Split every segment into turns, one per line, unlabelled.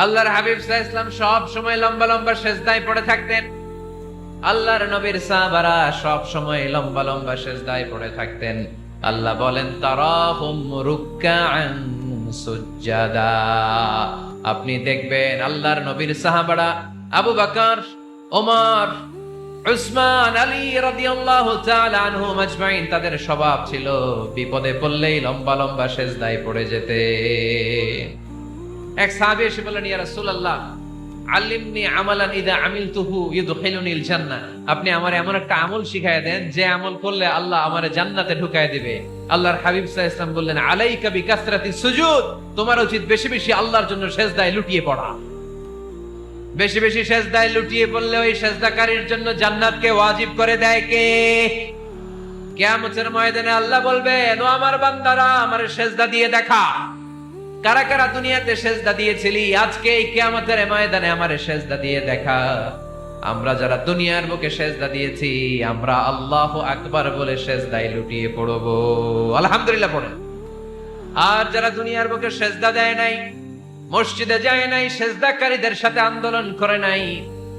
আল্লাহর হাবিব সাল্লাল্লাহু আলাইহি ওয়াসাল্লাম সব সময় লম্বা লম্বা সেজদায় পড়ে থাকতেন। আল্লাহর নবীর সাহাবারা সব সময় লম্বা লম্বা সেজদায় পড়ে থাকতেন। আল্লাহ বলেন তারাহুম রুকআন সুজদা। আপনি দেখবেন আল্লাহর নবীর সাহাবারা আবু বকর, ওমর, উসমান, আলী রাদিয়াল্লাহু তাআলা আনহুম আজমাইন, তাদের স্বভাব ছিল বিপদে পড়লেই লম্বা লম্বা সেজদায় পড়ে যেতে। এক সাহাবী এসে বললেন, ইয়া রাসূলুল্লাহ আল্লিমনি আমালান ইযা আমিলতুহু ইউদখিলুনিল জান্নাহ। আপনি আমারে এমন একটা আমল শিখায় দেন যে আমল করলে আল্লাহ আমারে জান্নাতে ঢুকায় দিবে। আল্লাহর হাবিব সাল্লাল্লাহু আলাইহি ওয়াসাল্লাম বললেন, আলাইকা বিকাসরাতিস সুজুদ। তোমার উচিত বেশি বেশি আল্লাহর জন্য সেজদায় লুটিয়ে পড়া। বেশি বেশি সেজদায় লুটিয়ে পড়লে ওই সেজদাকারীর জন্য জান্নাতকে ওয়াজিব করে দেয় কে? কিয়ামতের ময়দানে আল্লাহ বলবেন, ও আমার বান্দারা আমারে সেজদা দিয়ে দেখা। কারা কারা দুনিয়াতে সেজদা দিয়েছিলি, আজকে এই কিয়ামতের ময়দানে আমারে সেজদা দিয়ে দেখা। আমরা যারা দুনিয়ার বুকে সেজদা দিয়েছি, আমরা আল্লাহু আকবার বলে সেজদায় লুটিয়ে পড়ব। আলহামদুলিল্লাহ পড়েন। আর যারা দুনিয়ার বুকে সেজদা দেয় নাই, মসজিদে যায় নাই, সেজদাকারীদের সাথে আন্দোলন করে নাই,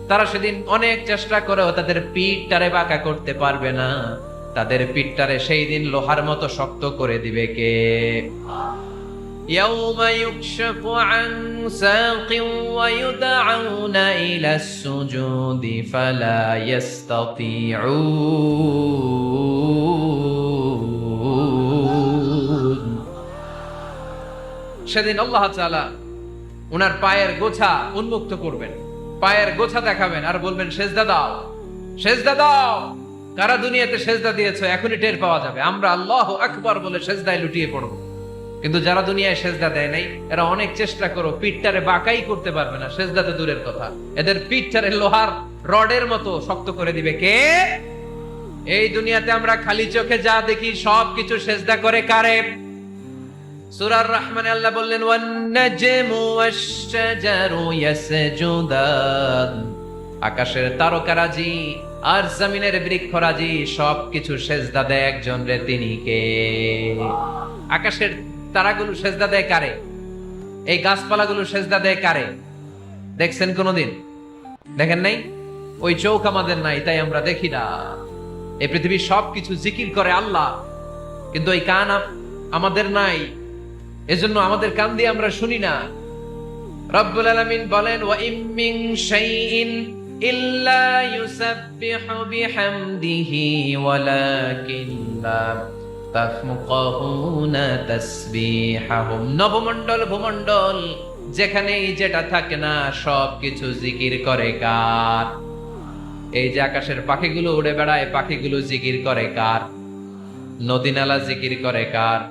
তারা সেদিন অনেক চেষ্টা করেও তাদের পিঠটারে বাঁকা করতে পারবে না। তাদের পিঠটারে সেই দিন লোহার মতো শক্ত করে দিবে কে? يوم يكشف عن ساق ويدعون إلى السجود فلا يستطيعون। সেদিন আল্লাহ তাআলা উনার পায়ের গোছা উন্মুক্ত করবেন, পায়ের গোছা দেখাবেন আর বলবেন, সেজদা দাও, সেজদা দাও। কারা দুনিয়াতে সেজদা দিয়েছো এখনই টের পাওয়া যাবে। আমরা আল্লাহু আকবার বলে সেজদায় লুটিয়ে পড়ব। কিন্তু যারা দুনিয়ায় সেজদা দেয় নাই, এরা অনেক চেষ্টা করো পিঠটারে বাঁকাই করতে পারবে না। সেজদাতে দূরের কথা, এদের পিঠটারে লোহার রডের মতো শক্ত করে দিবে কে? এই দুনিয়াতে আমরা খালি চোখে যা দেখি সবকিছু সেজদা করে কারে? সূরা রহমানে আল্লাহ বললেন, ওয়ান নাজমু ওয়াশ-শাজারু ইয়াসজুদান। আকাশের তারকারাজি আর জমিনের বৃক্ষরাজি সবকিছু সেজদা দেয় একজন রে, তিনি কে? আকাশের তারাগুলো সেজদা দেয় কারে? এই গাছপালাগুলো সেজদা দেয় কারে? দেখছেন কোনদিন? দেখেন নাই? ওই চোখ আমাদের নাই, তাই আমরা দেখি না। এই পৃথিবীর সবকিছু জিকির করে আল্লাহ, কিন্তু এই কান আমাদের নাই, এজন্য আমাদের কান দিয়ে আমরা শুনি না। রব্বুল আলামিন বলেন, ওয়া ইম মিন শাইইন ইল্লা ইউসাব্বিহু বিহামদিহি ওয়ালাকিন লা তাফকাহুনা তাসবিহাহুম। নবমণ্ডল ভূমণ্ডল যেখানেই যেটা থাকে না সবকিছু জিকির করে কার? এই যে আকাশের পাখিগুলো উড়ে বেড়ায়, পাখিগুলো জিকির করে কার? নদী নালা জিকির করে কার?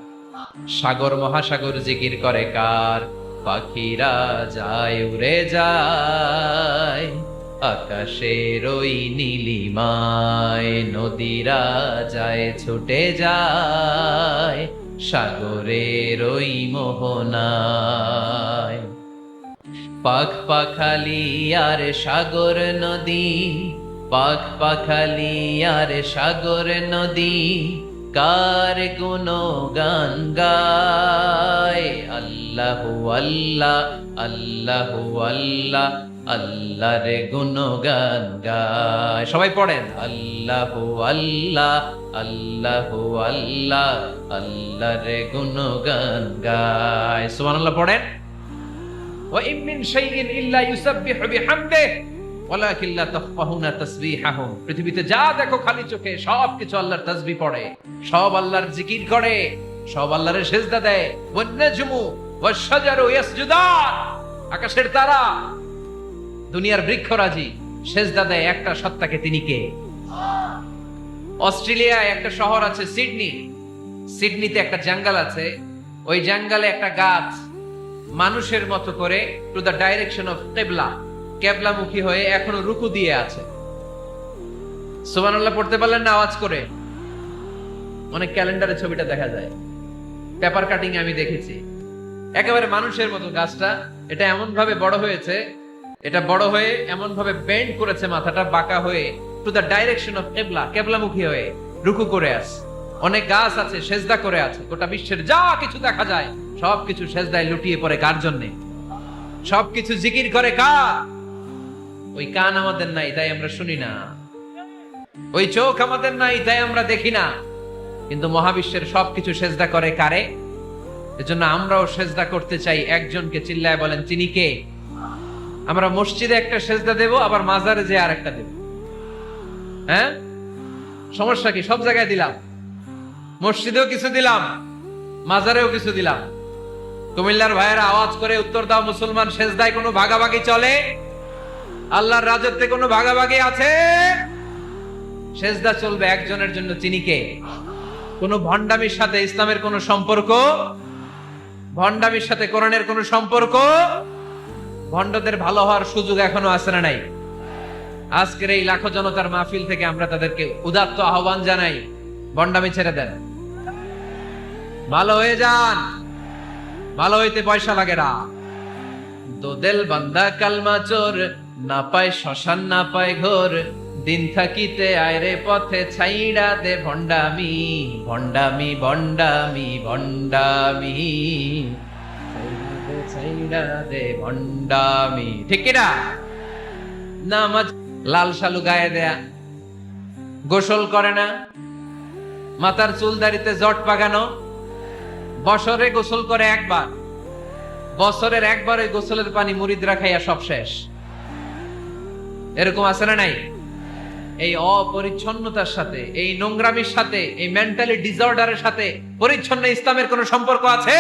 সাগর মহাসাগর জিকির করে কার? পাখিরা যায় উড়ে যায় আকাশের ওই নীলিমায়, নদীরা যায় ছুটে যায় সাগরের ওই মোহনায়। পাখ পাখালি আর সাগর নদী, পাখ পাখালি আর সাগর নদী কার গুণগান গায়? আল্লাহু আল্লাহ, আল্লাহু আল্লাহ, আল্লাহর গুণগান গায়। সবাই পড়েন, আল্লাহু আল্লাহ, আল্লাহু আল্লাহ, আল্লাহর গুণগান গায়। সুবহানাল্লাহ পড়েন। ওয়া ইম মিন শাইইন ইল্লা ইউসাব্বিহু বিহামদিহি ওয়ালাকিন লা তাফকাহুনা তাসবিহাহুম। পৃথিবীতে যা দেখো খালি চোখে সবকিছু আল্লাহর তাসবিহ পড়ে, সব আল্লাহর জিকির করে, সব আল্লাহর সেজদা দেয়। ওয়ান নাজমু ওয়াশ-শাজারু ইয়াসজুদান। আকাশের তারা, দুনিয়ার বৃক্ষরাজি সেজদা দেয় একটা সত্তাকে, তিনি কে? অস্ট্রেলিয়ায় একটা শহর আছে সিডনি, সিডনিতে একটা জঙ্গল আছে। ওই জঙ্গলে একটা গাছ মানুষের মতো করে টু দ্য ডাইরেকশন অফ কিবলা, কেবলামুখী হয়ে এখনো রুকু দিয়ে আছে। সুবহানাল্লাহ পড়তে পারলেন না আওয়াজ করে? অনেক ক্যালেন্ডারে ছবিটা দেখা যায়, পেপার কাটিং আমি দেখেছি। একেবারে মানুষের মতো গাছটা। এটা এমন ভাবে বড় হয়েছে, এটা বড় হয়ে এমন ভাবে বেন্ড করেছে, মাথাটা বাঁকা হয়ে টু দ্য ডাইরেকশন অফ কিবলা, কেবলামুখী হয়ে রুকু করে আছে। অনেক গাছ আছে সেজদা করে আছে। গোটা বিশ্বের যা কিছু দেখা যায় সবকিছু সেজদায় লুটিয়ে পড়ে কার জন্য? সবকিছু জিকির করে কার? ওই কান আমাদের নাই তাই আমরা শুনি না, ওই চোখ আমাদের নাই তাই আমরা দেখি না, কিন্তু মহাবিশ্বের সবকিছু সেজদা করে কারে? এজন্য আমরাও সেজদা করতে চাই একজনকে। চিল্লায় বলেন তিনি কে? আমরা মসজিদে একটা সেজদা দেব, আবার মাজারে যে আর একটা দেব। হ্যাঁ, সমস্যা কি? সব জায়গায় দিলাম, মসজিদেও কিছু দিলাম, মাজারেও কিছু দিলাম। কুমিল্লার ভাইয়েরা আওয়াজ করে উত্তর দাও, মুসলমান সেজদায় কোনো ভাগাভাগি চলে? আল্লাহর রাজত্বে কোনো ভাগাভাগি আছে? সেজদা চলবে একজনের জন্য, তিনি কে? কোন ভণ্ডামির সাথে ইসলামের কোন সম্পর্ক? ভণ্ডামির সাথে কোরআনের কোন সম্পর্ক? ভণ্ডদের ভালো হওয়ার সুযোগ এখনো আছে না নাই? আজকের এই লাখো জনতার মাহফিল থেকে আমরা তাদেরকে উদাত্ত আহ্বান জানাই, ভণ্ডামি ছেড়ে দেন, ভালো হয়ে যান। ভালো হইতে পয়সা লাগে না। দোদেল বান্দা কালমা চোর, না পায় শ্মশান না পায় ঘোর, দিন থাকিতে আয়রে পথে ছাইড়া দে ভণ্ডামি, ভণ্ডামি ভণ্ডামি ভণ্ডামি, ছাইড়া দে ভণ্ডামি। ঠিক কিনা? নামাজ লাল শালু গায়ে দেয়া, গোসল করে না, মাথার চুল দাড়িতে জট পাকানো, বছরে গোসল করে একবার, বছরের একবার ওই গোসলের পানি মুরিদরা খাইয়া সব শেষ। এরকম আছে না নাই? এই অপরিচ্ছন্নতার সাথে, এই নোংরামির সাথে, এই মেন্টালি ডিসঅর্ডারের সাথে পরিচ্ছন্ন ইসলামের কোন সম্পর্ক আছে?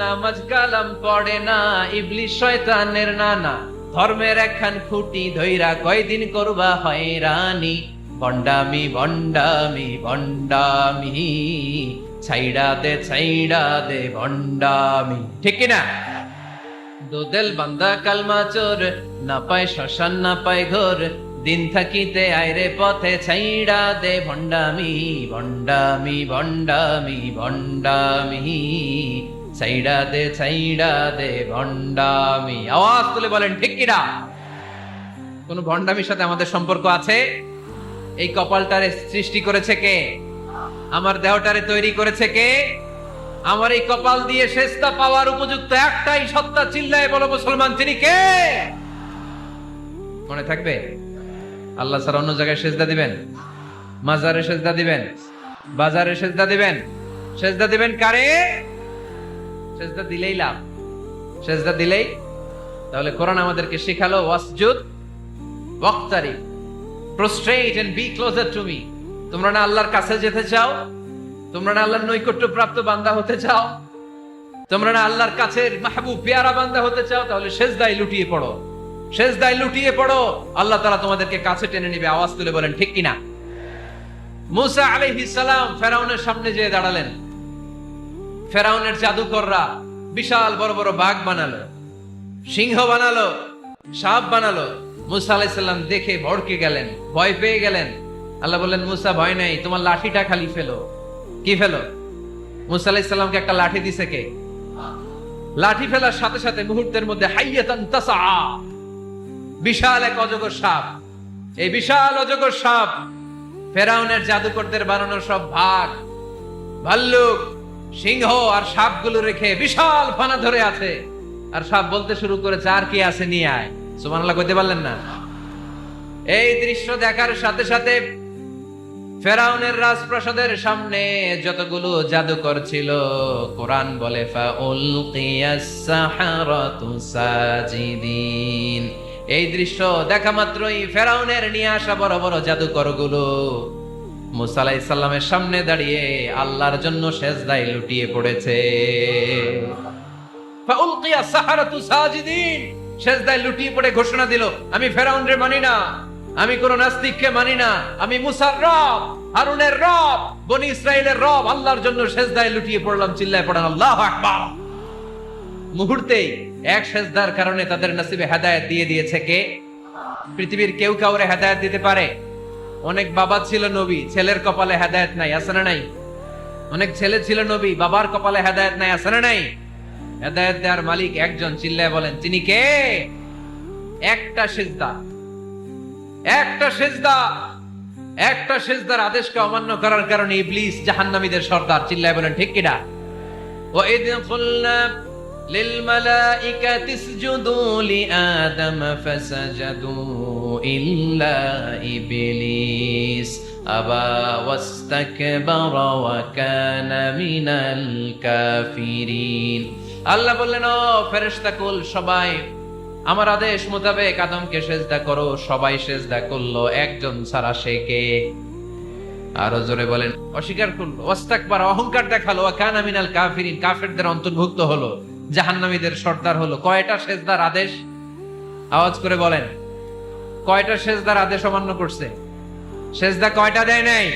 নামাজ কালাম পড়ে না, ইবলিশ শয়তানের নানা, ধর্মের একখান খুঁটি ধইরা কয়দিন করবা হয়রানি, ভণ্ডামি ভণ্ডামি ভণ্ডামি, ছাইড়া দে ভণ্ডামি। ঠিক কিনা? দোদেল বান্দা কালমা চোর, না পায় শ্মশান না পায় ঘোর, দিন থাকিতে আয়রে পথে ছাইড়া দে ভণ্ডামি, ভণ্ডামি ভণ্ডামি ভণ্ডামি, ছাইড়া দে ভণ্ডামি। আওয়াজ তুলে বলেন ঠিক কিনা? কোন ভণ্ডামির সাথে আমাদের সম্পর্ক আছে? এই কপালটারে সৃষ্টি করেছে কে? আমার দেহটারে তৈরি করেছে কে? আমার এই কপাল দিয়ে সেজদা পাওয়ার উপযুক্ত একটাই সত্তা, চিল্লায় বলো মুসলমান, তিনি কে? মনে থাকবে? আল্লাহ ছাড়া অন্য জায়গায় সেজদা দিবেন? মাজারে সেজদা দিবেন? বাজারে সেজদা দিবেন? সেজদা দিবেন কারে? সেজদা দিলেই লাভ, সেজদা দিলেই। তাহলে কোরআন আমাদেরকে শিখালো ওয়াসজুদ ওয়াক্তারিব, prostrate and be closer to me। তোমরা না আল্লাহর কাছে যেতে চাও? তোমরা না আল্লাহর নৈকট্য প্রাপ্ত বান্দা হতে চাও? তোমরা না আল্লাহর কাছের মাহবুব পেয়ারা বান্দা হতে চাও? তাহলে সেজদায় লুটিয়ে পড়ো, সেজদায় লুটিয়ে পড়ো, আল্লাহ তাআলা তোমাদেরকে কাছে টেনে নেবে। আওয়াজ তুলে বলেন ঠিক কিনা? মুসা আলাইহিস সালাম ফেরাউনের সামনে যেয়ে দাঁড়ালেন। ফেরাউনের জাদুকররা বিশাল বড় বড় বাঘ বানালো, সিংহ বানালো, সাপ বানালো। মুসা আলাইহিস সালাম দেখে ভড়কে গেলেন, ভয় পেয়ে গেলেন। আল্লাহ বললেন, মুসা ভয় নাই, তোমার লাঠিটা খালি ফেলো। কি ফেলো? মুসা আলাইহিস সালামকে একটা লাঠি দিছে কে? লাঠি ফেলার সাথে সাথে মুহূর্তের মধ্যে হাইয়াতান তাসআ, বিশাল এক অজগর সাপ। এই বিশাল অজগর সাপ ফেরাউনের জাদুকরদের বানানো সব ভাগ, ভাল্লুক, সিংহ আর সাপগুলো রেখে বিশাল ফানা ধরে আছে। আর সাপ বলতে শুরু করেছে, আর কি আছে নিয়ে আয়। সুবহানাল্লাহ কইতে পারলেন না? এই দৃশ্য দেখার সাথে সাথে ফেরাউনের রাজপ্রাসাদের সামনে যতগুলো জাদুকর ছিল, কোরআন বলে ফাউলকিয়াস সাহারাতু সাজিদিন। এই দৃশ্য দেখা মাত্রই ফেরাউনের নিয়ে আসা বড় বড় জাদুকরগুলো মুসা আলাইহিস সালামের সামনে দাঁড়িয়ে আল্লাহর জন্য সেজদায় লুটিয়ে পড়েছে। ফাউলকিয়াস সাহারাতু সাজিদিন, সেজদায় লুটিয়ে পড়ে ঘোষণা দিল, আমি ফেরাউনরে মানি না, আমি কোন নাস্তিককে মানি না, আমি মুসার রব, হারুনের রব, বনি ইসরাইলের রব, আল্লাহর জন্য সেজদায় লুটিয়ে পড়লাম। চিল্লায় পড়েন আল্লাহু আকবার। মুহূর্তেই এক সেজদার কারণে তাদের নসিবে হেদায়েত দিয়ে দিয়েছে কে? পৃথিবীর কেউ কাউরে হেদায়েত দিতে পারে? অনেক বাবা ছিল নবী, ছেলের কপালে হেদায়েত নাই, আছে না নাই? অনেক ছেলে ছিল নবী, বাবার কপালে হেদায়েত নাই, আছে না নাই? হেদায়েত দেওয়ার মালিক একজন, চিল্লায় বলেন তিনি কে? একটা সিজদা, একটা সিজদা, একটা সিজদার আদেশকে অমান্য করার কারণে ইবলিস জাহান্নামীদের সর্দার। চিল্লায় বলেন ঠিক কিনা? ওয়াইদ কুলনা লিল মালাইকাতি ইসজুদু লিআদম ফাসাজাদু ইল্লা ইবলিস আবা ওয়াস্তাকবারা ওয়া কানা মিনাল কাফিরিন। আল্লাহ বললেন, ও ফেরেশতা কুল সবাই আমার আদেশ মোতাবেক আদমকে সেজদা করো। সবাই সেজদা করলো, একজন ছাড়া, সে কে? আরো জোরে বলেন। অস্বীকার করলো, ওয়াস্তাকবারা, অহংকার দেখালো, ওয়া কানা মিনাল কাফিরিন, কাফেরদের অন্তর্ভুক্ত হলো, জাহান্নামীদের সর্দার হলো। কয়টা সেজদার আদেশ? আওয়াজ করে বলেন, কয়টা সেজদার আদেশ অমান্য করছে? সেজদা কয়টা দেয় নাই?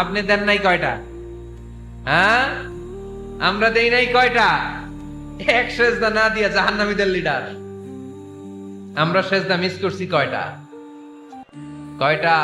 আপনি দেন নাই কয়টা? হ্যাঁ, আমরা দেই নাই কয়টা? এক সেজদা না দিয়া জাহান্নামীদের লিডার। আমরা সেজদা মিস করছি কয়টা? কয়টা?